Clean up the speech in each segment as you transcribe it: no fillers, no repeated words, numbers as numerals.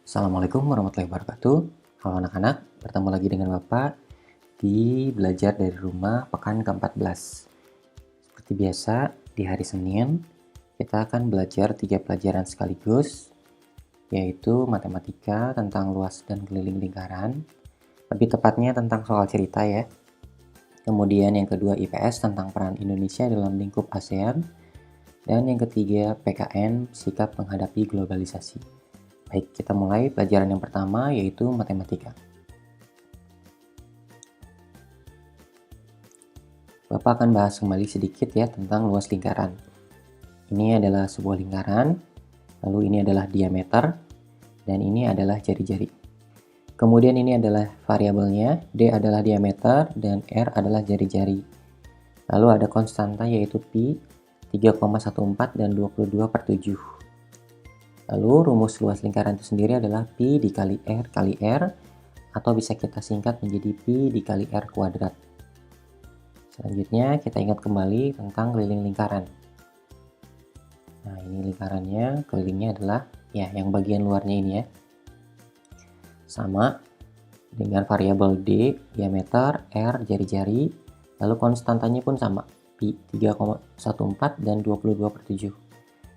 Assalamualaikum warahmatullahi wabarakatuh. Halo anak-anak, bertemu lagi dengan Bapak di Belajar dari Rumah pekan ke-14. Seperti biasa, di hari Senin, kita akan belajar 3 pelajaran sekaligus, yaitu matematika tentang luas dan keliling lingkaran, lebih tepatnya tentang soal cerita ya. Kemudian yang kedua IPS tentang peran Indonesia dalam lingkup ASEAN, dan yang ketiga PKN, sikap menghadapi globalisasi. Baik, kita mulai pelajaran yang pertama yaitu matematika. Bapak akan bahas kembali sedikit ya tentang luas lingkaran. Ini adalah sebuah lingkaran, lalu ini adalah diameter, dan ini adalah jari-jari. Kemudian ini adalah variabelnya, D adalah diameter, dan R adalah jari-jari. Lalu ada konstanta yaitu Pi, 3,14 dan 22/7. Lalu rumus luas lingkaran itu sendiri adalah Pi dikali R kali R, atau bisa kita singkat menjadi Pi dikali R kuadrat. Selanjutnya kita ingat kembali tentang keliling lingkaran. Nah ini lingkarannya, kelilingnya adalah ya yang bagian luarnya ini ya. Sama dengan variabel D, diameter, R, jari-jari, lalu konstantanya pun sama, Pi 3,14 dan 22/7.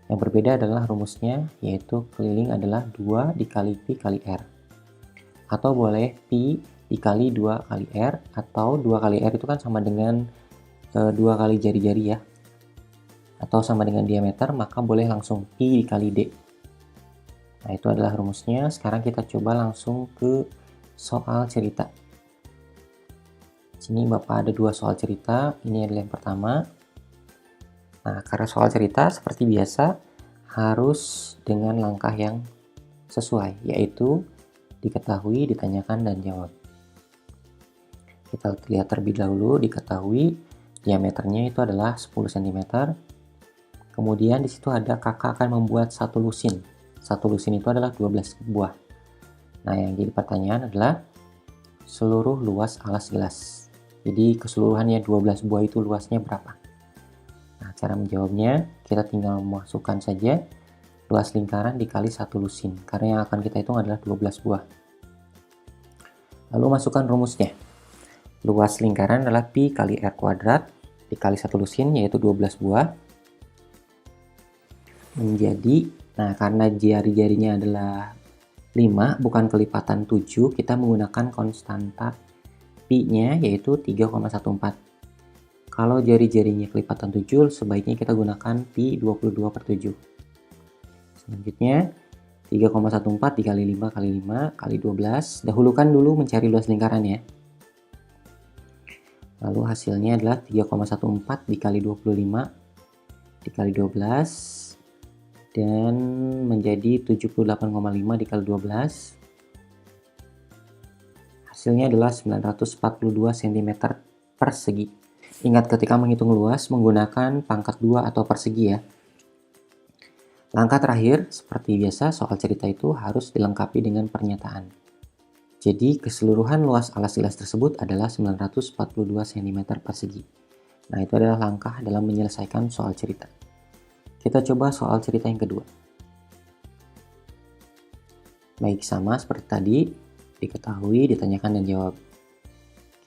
Yang berbeda adalah rumusnya, yaitu keliling adalah 2 dikali Pi kali R. Atau boleh Pi dikali 2 kali R, atau 2 kali R itu kan sama dengan 2 kali jari-jari ya. Atau sama dengan diameter, maka boleh langsung Pi dikali D. Nah itu adalah rumusnya. Sekarang kita coba langsung ke soal cerita. Di sini Bapak ada 2 soal cerita, ini adalah yang pertama. Nah, karena soal cerita seperti biasa harus dengan langkah yang sesuai, yaitu diketahui, ditanyakan, dan jawab. Kita lihat terlebih dahulu, diketahui diameternya itu adalah 10 cm. Kemudian di situ ada kakak akan membuat satu lusin. Satu lusin itu adalah 12 buah. Nah, yang jadi pertanyaan adalah seluruh luas alas gelas. Jadi keseluruhannya 12 buah itu luasnya berapa? Nah, cara menjawabnya kita tinggal memasukkan saja luas lingkaran dikali satu lusin, karena yang akan kita hitung adalah 12 buah. Lalu masukkan rumusnya. Luas lingkaran adalah Pi kali R kuadrat dikali satu lusin, yaitu 12 buah. Menjadi, nah karena jari-jarinya adalah 5, bukan kelipatan 7, kita menggunakan konstanta Pi-nya, yaitu 3,14. Kalau jari-jarinya kelipatan 7, sebaiknya kita gunakan Pi 22/7. Selanjutnya, 3,14 dikali 5 kali 5 kali 12. Dahulukan dulu mencari luas lingkaran ya. Lalu hasilnya adalah 3,14 dikali 25 dikali 12. Dan menjadi 78,5 dikali 12. Hasilnya adalah 942 cm persegi. Ingat ketika menghitung luas menggunakan pangkat 2 atau persegi ya. Langkah terakhir, seperti biasa soal cerita itu harus dilengkapi dengan pernyataan. Jadi keseluruhan luas alas gelas tersebut adalah 942 cm persegi. Nah itu adalah langkah dalam menyelesaikan soal cerita. Kita coba soal cerita yang kedua. Baik, sama seperti tadi, diketahui, ditanyakan, dan jawab.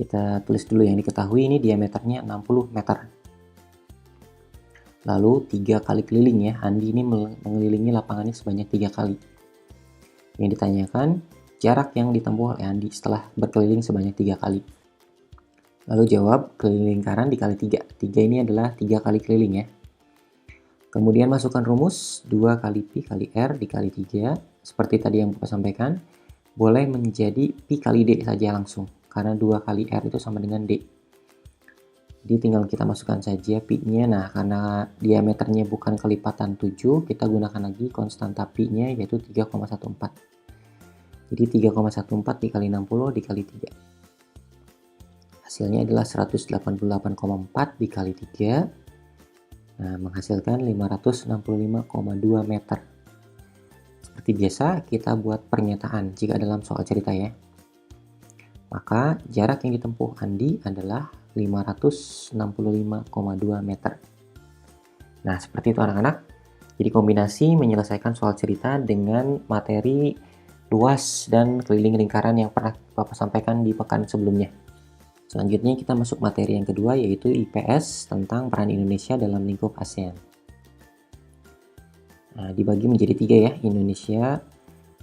Kita tulis dulu yang diketahui, ini diameternya 60 meter. Lalu 3 kali keliling ya, Andi ini mengelilingi lapangannya sebanyak 3 kali. Yang ditanyakan, jarak yang ditempuh oleh Andi setelah berkeliling sebanyak 3 kali. Lalu jawab, keliling lingkaran dikali 3. 3 ini adalah 3 kali keliling ya. Kemudian masukkan rumus 2 kali Pi kali R dikali 3. Seperti tadi yang Bapak sampaikan, boleh menjadi Pi kali D saja langsung. Karena 2 kali R itu sama dengan D. Jadi tinggal kita masukkan saja Pi-nya. Nah, karena diameternya bukan kelipatan 7, kita gunakan lagi konstanta Pi-nya yaitu 3,14. Jadi 3,14 dikali 60 dikali 3. Hasilnya adalah 188,4 dikali 3. Nah, menghasilkan 565,2 meter. Seperti biasa, kita buat pernyataan jika dalam soal cerita ya. Maka jarak yang ditempuh Andi adalah 565,2 meter. Nah, seperti itu anak-anak. Jadi kombinasi menyelesaikan soal cerita dengan materi luas dan keliling lingkaran yang pernah Bapak sampaikan di pekan sebelumnya. Selanjutnya kita masuk materi yang kedua, yaitu IPS tentang peran Indonesia dalam lingkup ASEAN. Nah, dibagi menjadi 3 ya. Indonesia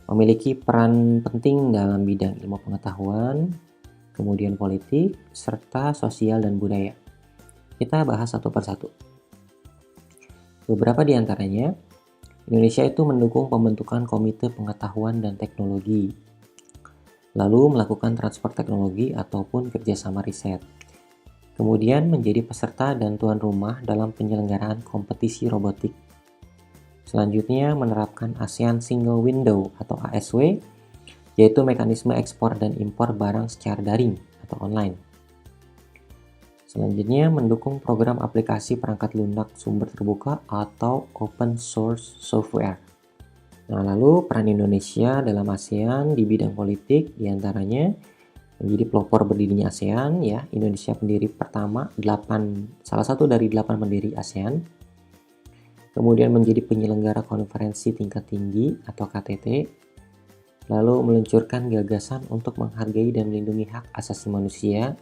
memiliki peran penting dalam bidang ilmu pengetahuan, kemudian politik, serta sosial dan budaya. Kita bahas satu persatu. Beberapa di antaranya, Indonesia itu mendukung pembentukan Komite Pengetahuan dan Teknologi, lalu melakukan transfer teknologi ataupun kerjasama riset. Kemudian menjadi peserta dan tuan rumah dalam penyelenggaraan kompetisi robotik. Selanjutnya menerapkan ASEAN Single Window atau ASW, yaitu mekanisme ekspor dan impor barang secara daring atau online. Selanjutnya mendukung program aplikasi perangkat lunak sumber terbuka atau open source software. Nah, lalu peran Indonesia dalam ASEAN di bidang politik diantaranya menjadi pelopor berdirinya ASEAN ya. Indonesia pendiri pertama salah satu dari 8 pendiri ASEAN. Kemudian menjadi penyelenggara konferensi tingkat tinggi atau KTT. Lalu meluncurkan gagasan untuk menghargai dan melindungi hak asasi manusia.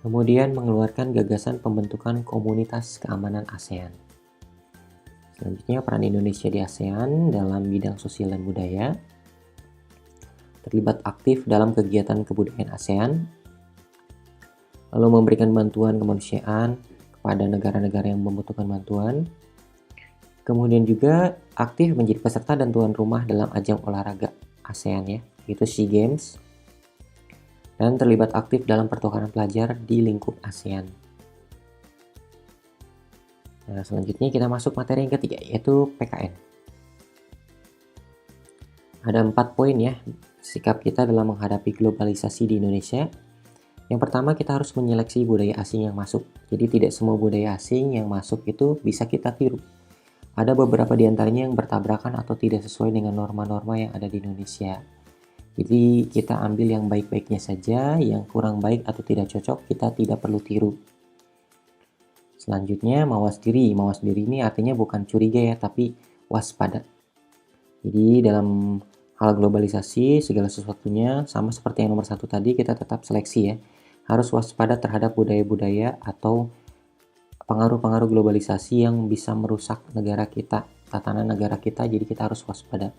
Kemudian mengeluarkan gagasan pembentukan komunitas keamanan ASEAN. Selanjutnya peran Indonesia di ASEAN dalam bidang sosial dan budaya. Terlibat aktif dalam kegiatan kebudayaan ASEAN. Lalu memberikan bantuan kemanusiaan kepada negara-negara yang membutuhkan bantuan. Kemudian juga aktif menjadi peserta dan tuan rumah dalam ajang olahraga ASEAN ya, yaitu SEA Games. Dan terlibat aktif dalam pertukaran pelajar di lingkup ASEAN. Nah, selanjutnya kita masuk materi yang ketiga, yaitu PKN. Ada 4 poin ya, sikap kita dalam menghadapi globalisasi di Indonesia. Yang pertama, kita harus menyeleksi budaya asing yang masuk. Jadi tidak semua budaya asing yang masuk itu bisa kita tiru. Ada beberapa di antaranya yang bertabrakan atau tidak sesuai dengan norma-norma yang ada di Indonesia. Jadi kita ambil yang baik-baiknya saja, yang kurang baik atau tidak cocok kita tidak perlu tiru. Selanjutnya mawas diri. Mawas diri ini artinya bukan curiga ya, tapi waspada. Jadi dalam hal globalisasi segala sesuatunya sama seperti yang nomor 1 tadi, kita tetap seleksi ya. Harus waspada terhadap budaya-budaya atau pengaruh-pengaruh globalisasi yang bisa merusak negara kita, tatanan negara kita, jadi kita harus waspada.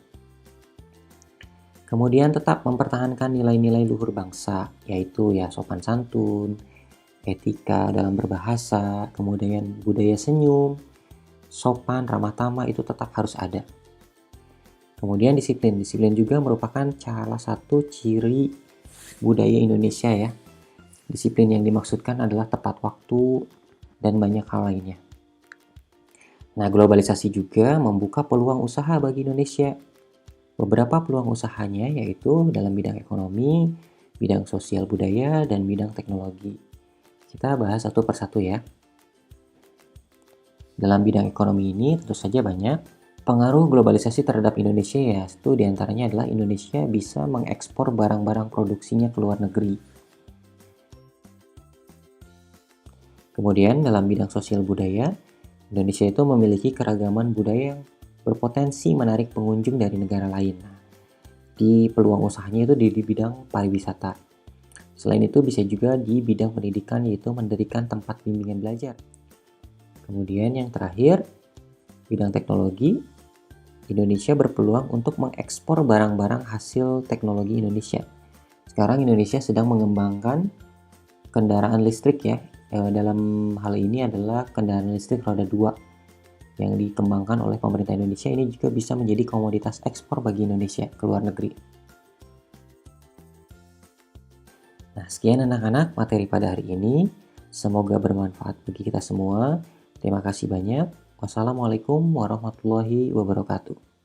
Kemudian tetap mempertahankan nilai-nilai luhur bangsa, yaitu ya sopan santun, etika dalam berbahasa, kemudian budaya senyum, sopan, ramah tamah itu tetap harus ada. Kemudian disiplin. Disiplin juga merupakan salah satu ciri budaya Indonesia ya. Disiplin yang dimaksudkan adalah tepat waktu dan banyak hal lainnya. Nah, globalisasi juga membuka peluang usaha bagi Indonesia. Beberapa peluang usahanya yaitu dalam bidang ekonomi, bidang sosial budaya, dan bidang teknologi. Kita bahas satu persatu ya. Dalam bidang ekonomi ini tentu saja banyak pengaruh globalisasi terhadap Indonesia ya. Itu diantaranya adalah Indonesia bisa mengekspor barang-barang produksinya ke luar negeri. Kemudian dalam bidang sosial budaya, Indonesia itu memiliki keragaman budaya yang berpotensi menarik pengunjung dari negara lain. Di peluang usahanya itu di bidang pariwisata. Selain itu bisa juga di bidang pendidikan, yaitu mendirikan tempat bimbingan belajar. Kemudian yang terakhir, bidang teknologi. Indonesia berpeluang untuk mengekspor barang-barang hasil teknologi Indonesia. Sekarang Indonesia sedang mengembangkan kendaraan listrik ya. Dalam hal ini adalah kendaraan listrik roda 2 yang dikembangkan oleh pemerintah Indonesia. Ini juga bisa menjadi komoditas ekspor bagi Indonesia ke luar negeri. Nah, sekian anak-anak materi pada hari ini. Semoga bermanfaat bagi kita semua. Terima kasih banyak. Wassalamualaikum warahmatullahi wabarakatuh.